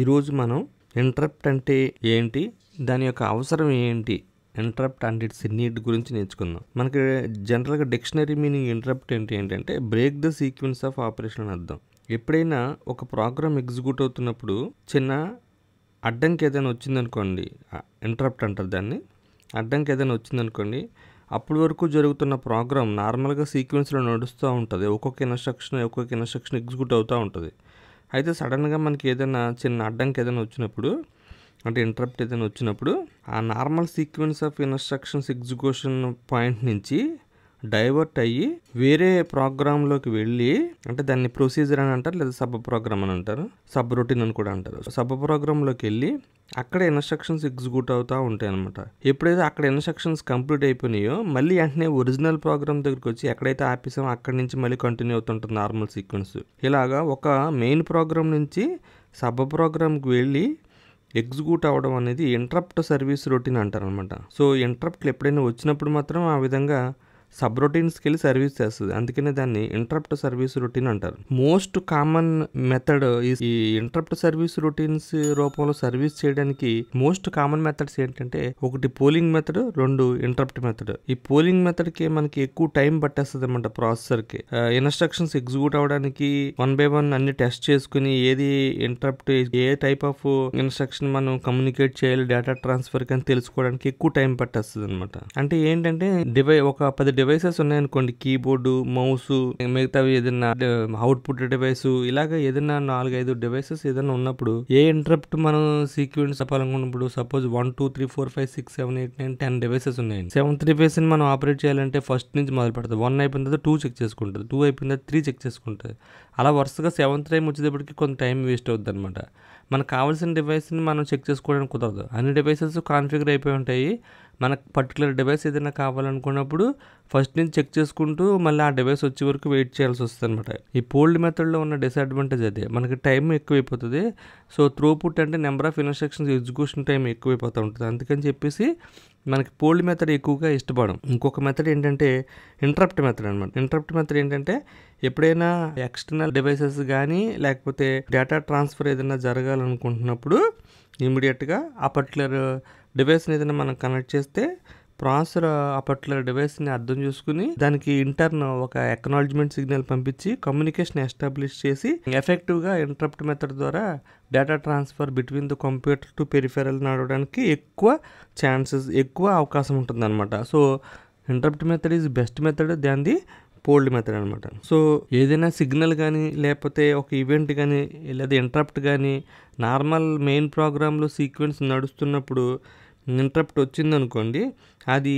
ఈరోజు మనం ఇంటరప్ట్ అంటే ఏంటి, దాని యొక్క అవసరం ఏంటి, ఇంటరప్ట్ అండ్ ఇట్స్ నీడ్ గురించి నేర్చుకుందాం. మనకి జనరల్గా డిక్షనరీ మీనింగ్ ఇంటరప్ట్ ఏంటంటే break the sequence of operation అని అర్థం. ఎప్పుడైనా ఒక ప్రోగ్రామ్ ఎగ్జిక్యూట్ అవుతున్నప్పుడు చిన్న అడ్డంకి ఏదైనా వచ్చిందనుకోండి, ఇంటరప్ట్ అంటారు దాన్ని. అడ్డంకి ఏదైనా వచ్చిందనుకోండి, అప్పటి వరకు జరుగుతున్న ప్రోగ్రామ్ నార్మల్గా సీక్వెన్స్లో నడుస్తూ ఉంటుంది. ఒక్కొక్క ఇన్స్ట్రక్షన్ ఎగ్జిక్యూట్ అవుతూ ఉంటుంది. అయితే సడన్గా మనకి ఏదైనా చిన్న అడ్డంకి ఏదైనా వచ్చినప్పుడు, అంటే ఇంటరప్ట్ ఏదైనా వచ్చినప్పుడు, ఆ normal sequence of instructions execution point నుంచి డైవర్ట్ అయ్యి వేరే ప్రోగ్రాంలోకి వెళ్ళి, అంటే దాన్ని ప్రొసీజర్ అని అంటారు, లేదా సబ్ ప్రోగ్రామ్ అని అంటారు, సబ్ రొటీన్ అని కూడా అంటారు. సబ్ ప్రోగ్రాంలోకి వెళ్ళి అక్కడ ఇన్స్ట్రక్షన్స్ ఎగ్జిక్యూట్ అవుతూ ఉంటాయి అనమాట. ఎప్పుడైతే అక్కడ ఇన్స్ట్రక్షన్స్ కంప్లీట్ అయిపోయినాయో మళ్ళీ వెంటనే ఒరిజినల్ ప్రోగ్రామ్ దగ్గరికి వచ్చి ఎక్కడైతే ఆపేసామో అక్కడి నుంచి మళ్ళీ కంటిన్యూ అవుతుంటుంది నార్మల్ సీక్వెన్స్. ఇలాగా ఒక మెయిన్ ప్రోగ్రామ్ నుంచి సబ్ ప్రోగ్రామ్కి వెళ్ళి ఎగ్జిక్యూట్ అవ్వడం అనేది ఇంటరప్ట్ సర్వీస్ రొటీన్ అంటారు అనమాట. సో ఇంటరప్ట్లు ఎప్పుడైనా వచ్చినప్పుడు మాత్రం ఆ విధంగా సబ్ రొటీన్స్కి వెళ్ళి సర్వీస్ చేస్తుంది. అందుకనే దాన్ని ఇంటరప్ట్ సర్వీస్ రొటీన్ అంటారు. మోస్ట్ కామన్ మెథడ్ ఈ ఇంటరప్ట్ సర్వీస్ రొటీన్స్ రూపంలో సర్వీస్ చేయడానికి మోస్ట్ కామన్ మెథడ్స్ ఏంటంటే, ఒకటి పోలింగ్ మెథడ్, రెండు ఇంటరప్ట్ మెథడ్. ఈ పోలింగ్ మెథడ్కి మనకి ఎక్కువ టైం పట్టేస్తుంది అనమాట ప్రాసెసర్కి. ఇన్స్ట్రక్షన్స్ ఎగ్జిక్యూట్ అవ్వడానికి 1 by 1 అన్ని టెస్ట్ చేసుకుని ఏది interrupt, A type of instruction మనం కమ్యూనికేట్ చేయాలి డేటా ట్రాన్స్ఫర్ అని తెలుసుకోవడానికి ఎక్కువ టైం పట్టేస్తుంది అనమాట. అంటే ఏంటంటే ఒక 10 డివైసెస్ ఉన్నాయనుకోండి, కీబోర్డు, మౌస్, మిగతావి ఏదైనా అవుట్పుట్ డివైస్, ఇలాగ ఏదైనా 4-5 డివైసెస్ ఏదైనా ఉన్నప్పుడు ఏ ఇంటరప్ట్ మనం సీక్వెన్స్ చెప్పాలనుకున్నప్పుడు, సపోజ్ 1 2 3 4 5 6 7 8 9 10 డివైసెస్ ఉన్నాయండి. 7th డివైస్ ని మనం ఆపరేట్ చేయాలంటే ఫస్ట్ నుంచి మొదలు పెడుతుంది. 1 అయిపోయిన తర్వాత 2 చెక్ చేసుకుంటుంది, 2 అయిపోయిన తర్వాత 3 చెక్ చేసుకుంటుంది. అలా వరుసగా 7th టైం వచ్చేటప్పటికి కొంత టైం వేస్ట్ అవుతుంది అనమాట. మనకు కావాల్సిన డివైస్ని మనం చెక్ చేసుకోవడానికి కుదరదు. అన్ని డివైసెస్ కాన్ఫిగర్ అయిపోయి ఉంటాయి. మనకు పర్టికులర్ డివైస్ ఏదైనా కావాలనుకున్నప్పుడు ఫస్ట్ నుంచి చెక్ చేసుకుంటూ మళ్ళీ ఆ డివైస్ వచ్చే వరకు వెయిట్ చేయాల్సి వస్తుంది అనమాట. ఈ పోల్డ్ మెథడ్లో ఉన్న డిసడ్వాంటేజ్ అదే, మనకి టైం ఎక్కువైపోతుంది. సో త్రూపుట్ అంటే number of instructions execution time ఎక్కువైపోతూ ఉంటుంది. అందుకని చెప్పేసి మనకి పోల్డ్ మెథడ్ ఎక్కువగా ఇష్టపడం. ఇంకొక మెథడ్ ఏంటంటే ఇంటరప్ట్ మెథడ్ అనమాట. ఇంటరప్ట్ మెథడ్ ఏంటంటే, ఎప్పుడైనా ఎక్స్టర్నల్ డివైసెస్ కానీ లేకపోతే డేటా ట్రాన్స్ఫర్ ఏదైనా జరగాలనుకుంటున్నప్పుడు ఇమీడియట్గా ఆ పర్టికులర్ డివైస్ని ఏదైనా మనం కనెక్ట్ చేస్తే ప్రాసెసర్ ఆ పర్టికులర్ డివైస్ని అర్థం చేసుకుని దానికి ఇంటర్న్ ఒక అక్నాలెడ్జ్మెంట్ సిగ్నల్ పంపించి కమ్యూనికేషన్ ఎస్టాబ్లిష్ చేసి ఎఫెక్టివ్గా ఇంటరప్ట్ మెథడ్ ద్వారా data transfer between the computer to peripheral నడవడానికి ఎక్కువ అవకాశం ఉంటుంది అనమాట. So interrupt method is best method than the polled method అనమాట. సో ఏదైనా సిగ్నల్ కానీ లేకపోతే ఒక ఈవెంట్ కానీ లేదా ఇంటరప్ట్ కానీ నార్మల్ మెయిన్ ప్రోగ్రాంలో సీక్వెన్స్ నడుస్తున్నప్పుడు ఇంటరప్ట్ వచ్చిందనుకోండి, అది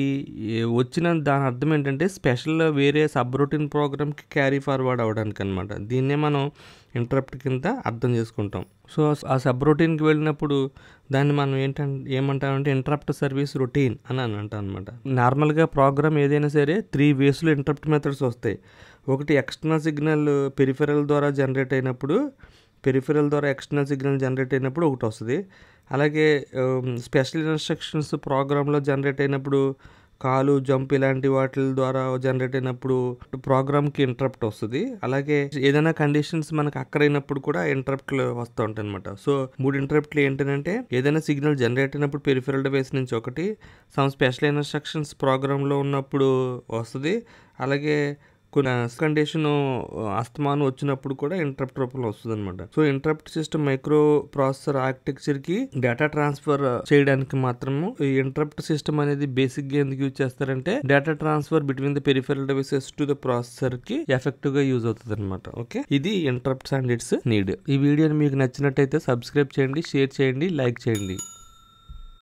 వచ్చిన దాని అర్థం ఏంటంటే స్పెషల్ వేరే సబ్ రొటీన్ ప్రోగ్రామ్కి క్యారీ ఫార్వర్డ్ అవ్వడానికి అనమాట. దీన్నే మనం ఇంటరప్ట్ కింద అర్థం చేసుకుంటాం. సో ఆ సబ్ రొటీన్కి వెళ్ళినప్పుడు దాన్ని మనం ఏమంటామంటే ఇంటరప్ట్ సర్వీస్ రొటీన్ అని అంటాం అనమాట. నార్మల్గా ప్రోగ్రామ్ ఏదైనా సరే 3 వేస్లో ఇంటరప్ట్ మెథడ్స్ వస్తాయి. ఒకటి ఎక్స్టర్నల్ సిగ్నల్ పెరిఫెరల్ ద్వారా జనరేట్ అయినప్పుడు ఒకటి వస్తుంది. అలాగే స్పెషల్ ఇన్స్ట్రక్షన్స్ ప్రోగ్రాంలో జనరేట్ అయినప్పుడు, కాలు, జంప్ ఇలాంటి వాటి ద్వారా జనరేట్ అయినప్పుడు ప్రోగ్రామ్కి ఇంటరప్ట్ వస్తుంది. అలాగే ఏదైనా కండిషన్స్ మనకు అక్కడైనప్పుడు కూడా ఇంటరప్ట్లు వస్తూ ఉంటాయి అనమాట. సో 3 ఇంటరప్ట్లు ఏంటంటే, ఏదైనా సిగ్నల్ జనరేట్ అయినప్పుడు పెరిఫెరల్ డివైస్ నుంచి ఒకటి, సమ్ స్పెషల్ ఇన్స్ట్రక్షన్స్ ప్రోగ్రాంలో ఉన్నప్పుడు వస్తుంది. అలాగే కొన్ని కండిషన్ అస్తమానం వచ్చినప్పుడు కూడా ఇంటరప్ట్ రూపంలో వస్తుంది అనమాట. So interrupt system microprocessor ఆర్కిటెక్చర్కి డేటా ట్రాన్స్ఫర్ చేయడానికి మాత్రము ఈ ఇంటరప్ట్ సిస్టమ్ అనేది బేసిక్గా ఎందుకు యూజ్ చేస్తారంటే, data transfer between the peripheral devices to the ప్రాసెసర్కి ఎఫెక్టివ్గా యూజ్ అవుతుంది అనమాట. ఓకే, ఇది ఇంటరప్ట్స్ అండ్ ఇట్స్ నీడ్. ఈ వీడియోని మీకు నచ్చినట్టయితే సబ్స్క్రైబ్ చేయండి, షేర్ చేయండి, లైక్ చేయండి.